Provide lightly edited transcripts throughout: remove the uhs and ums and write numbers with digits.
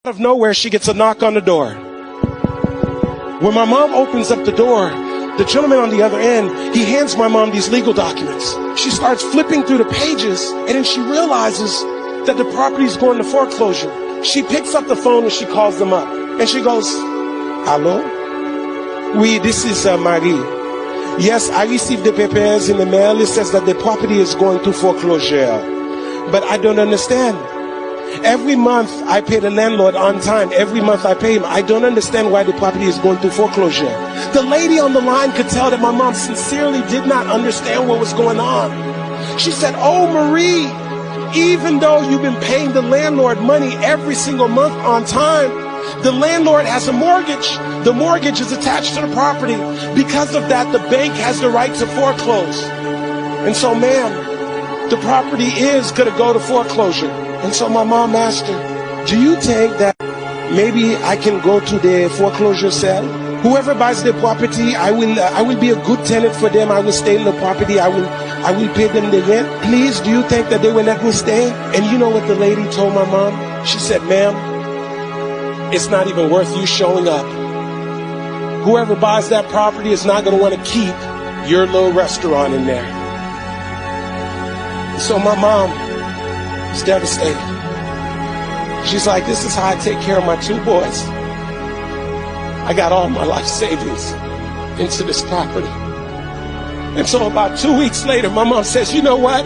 Out of nowhere, she gets a knock on the door. When my mom opens up the door, the gentleman on the other end, he hands my mom these legal documents. She starts flipping through the pages, and then she realizes that the property's going to foreclosure. She picks up the phone and she calls them up. And she goes, "Hello? Oui, this is Marie. Yes, I received the papers in the mail. It says that the property is going to foreclosure. But I don't understand. Every month I pay the landlord on time. Every month I pay him. I don't understand why the property is going through foreclosure." The lady on the line could tell that my mom sincerely did not understand what was going on. She said, "Oh, Marie, even though you've been paying the landlord money every single month on time, the landlord has a mortgage. The mortgage is attached to the property. Because of that, the bank has the right to foreclose. And so, ma'am, the property is going to go to foreclosure." And so my mom asked her, "Do you think that maybe I can go to the foreclosure sale? Whoever buys the property, I will be a good tenant for them. I will stay in the property. I will pay them the rent. Please, do you think that they will let me stay?" And you know what the lady told my mom? She said, "Ma'am, it's not even worth you showing up. Whoever buys that property is not going to want to keep your little restaurant in there." So my mom is devastated. She's like, "This is how I take care of my two boys. I got all my life savings into this property." And so about 2 weeks later, my mom says, "You know what?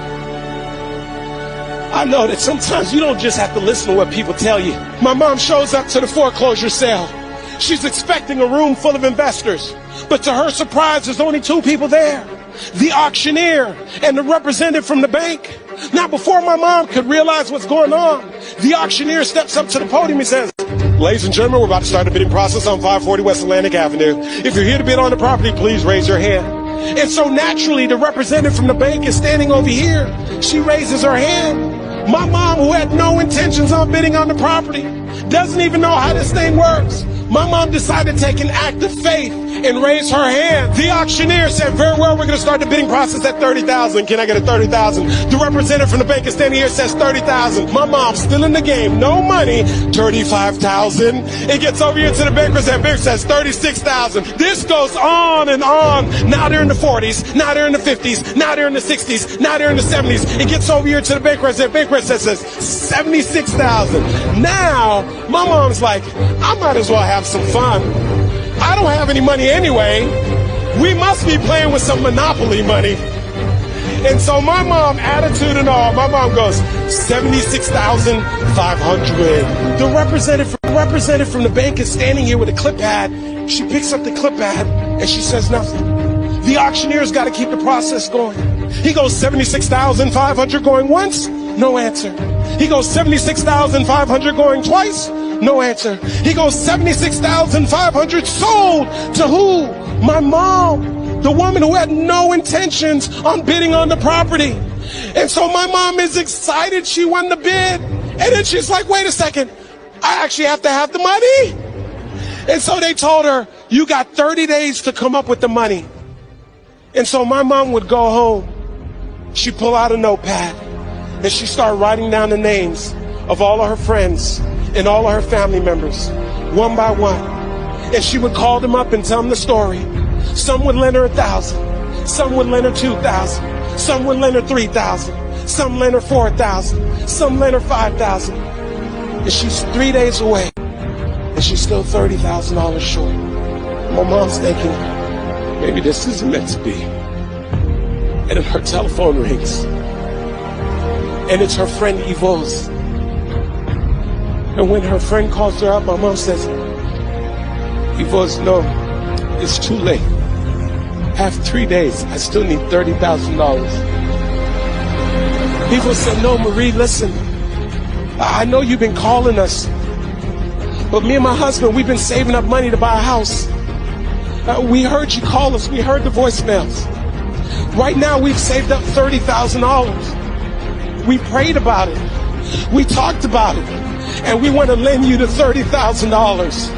I know that sometimes you don't just have to listen to what people tell you." My mom shows up to the foreclosure sale. She's expecting a room full of investors, but to her surprise, there's only two people there: the auctioneer and the representative from the bank. Now, before my mom could realize what's going on, the auctioneer steps up to the podium and says, "Ladies and gentlemen, we're about to start the bidding process on 540 West Atlantic Avenue. If you're here to bid on the property, please raise your hand." And so naturally, the representative from the bank is standing over here. She raises her hand. My mom, who had no intentions on bidding on the property, doesn't even know how this thing works. My mom decided to take an act of faith and raise her hand. The auctioneer said, "Very well, we're going to start the bidding process at 30,000. Can I get a 30,000? The representative from the bank is standing here, says 30,000. My mom's still in the game. No money. 35,000. It gets over here to the banker, and banker says 36,000. This goes on and on. Now they're in the 40s. Now they're in the 50s. Now they're in the 60s. Now they're in the 70s. It gets over here to the banker, and banker says 76,000. Now my mom's like, "I might as well have some fun. I don't have any money anyway. We must be playing with some Monopoly money." And so my mom, attitude and all, my mom goes, 76,500. The representative from the bank is standing here with a clip pad. She picks up the clip pad and she says nothing. The auctioneer's got to keep the process going. He goes 76,500 going once, no answer. He goes 76,500 going twice, no answer. He goes 76,500 sold to who? My mom, the woman who had no intentions on bidding on the property. And so my mom is excited she won the bid. And then she's like, "Wait a second, I actually have to have the money." And so they told her, "You got 30 days to come up with the money." And so my mom would go home. She'd pull out a notepad and she'd start writing down the names of all of her friends and all of her family members, one by one. And she would call them up and tell them the story. Some would lend her 1,000. Some would lend her 2,000. Some would lend her 3,000. Some lend her 4,000. Some lend her 5,000. And she's 3 days away. And she's still $30,000 short. My mom's thinking, maybe this isn't meant to be. And then her telephone rings. And it's her friend Yvonne's. And when her friend calls her up, my mom says, "Yvonne, no, it's too late. I have 3 days. I still need $30,000. Yvonne said, "No, Marie, listen. I know you've been calling us. But me and my husband, we've been saving up money to buy a house. We heard you call us. We heard the voicemails. Right now, we've saved up $30,000. We prayed about it. We talked about it. And we want to lend you the $30,000.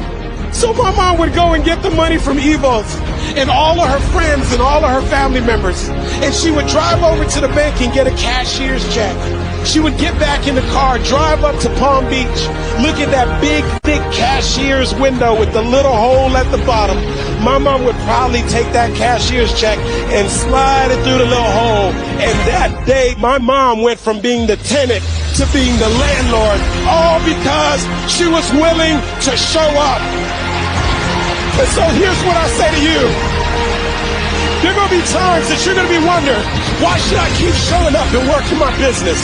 So my mom would go and get the money from Yvonne's and all of her friends and all of her family members. And she would drive over to the bank and get a cashier's check. She would get back in the car, drive up to Palm Beach, look at that big, thick cashier's window with the little hole at the bottom. My mom would probably take that cashier's check and slide it through the little hole. And that day, my mom went from being the tenant to being the landlord, all because she was willing to show up. And so here's what I say to you. There are going to be times that you're going to be wondering, why should I keep showing up and working my business?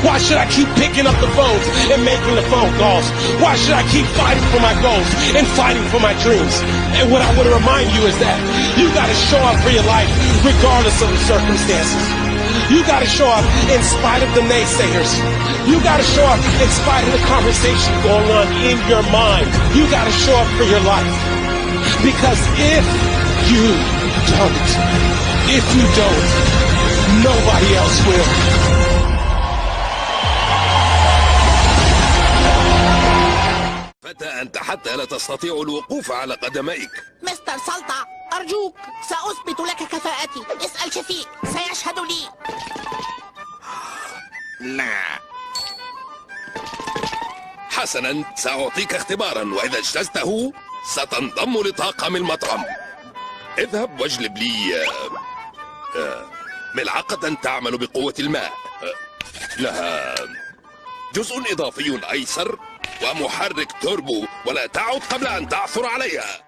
Why should I keep picking up the phones and making the phone calls? Why should I keep fighting for my goals and fighting for my dreams? And what I want to remind you is that you got to show up for your life regardless of the circumstances. You got to show up in spite of the naysayers. You got to show up in spite of the conversation going on in your mind. You got to show up for your life. Because if you don't, nobody else will. فتى أنت حتى لا تستطيع الوقوف على قدميك. مستر سلطة أرجوك سأثبت لك كفاءتي. اسأل شفيق سيشهد لي. لا. حسنا سأعطيك اختبارا وإذا اجتزته ستنضم لطاقم المطعم. اذهب واجلب لي ملعقة تعمل بقوة الماء، لها جزء إضافي أيسر ومحرك توربو، ولا تعد قبل أن تعثر عليها.